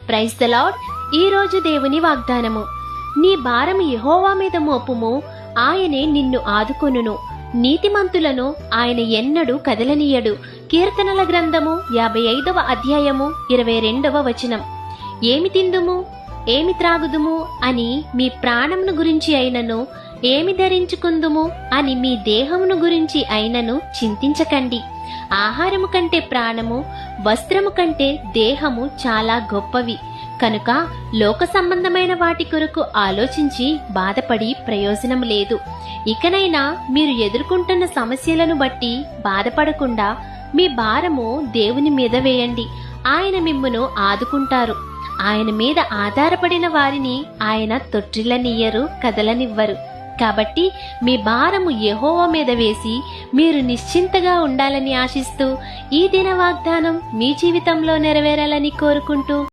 Praise the lord. ఈ రోజు దేవుని వాగ్దానము. నీ భారము యెహోవా మీద మోపుము, ఆయనే నిన్ను ఆదుకొనును. నీతిమంతులను ఆయన ఎన్నడూ కదలనీయడు. కీర్తనల గ్రంథము 55వ అధ్యాయము 22వ వచనం. ఏమి తిందుము, ఏమి త్రాగుదుము అని మీ ప్రాణమును గురించి అయినను, ఏమి ధరించుకుందుము అని మీ దేహమును గురించి అయినను చింతించకండి. ఆహారము కంటే ప్రాణము, వస్త్రము కంటే దేహము చాలా గొప్పవి. కనుక లోక సంబంధమైన వాటి కొరకు ఆలోచించి బాధపడి ప్రయోజనం లేదు. ఇకనైనా మీరు ఎదుర్కొంటున్న సమస్యలను బట్టి బాధపడకుండా మీ భారము దేవుని మీద వేయండి. ఆయన మిమ్మును ఆదుకుంటారు. ఆయన మీద ఆధారపడిన వారిని ఆయన తొట్టిల్లనియ్యరు, కదలనివ్వరు. కాబట్టి మీ భారము యెహోవా మీద వేసి మీరు నిశ్చింతగా ఉండాలని ఆశిస్తూ ఈ దిన వాగ్దానం మీ జీవితంలో నెరవేరాలని కోరుకుంటూ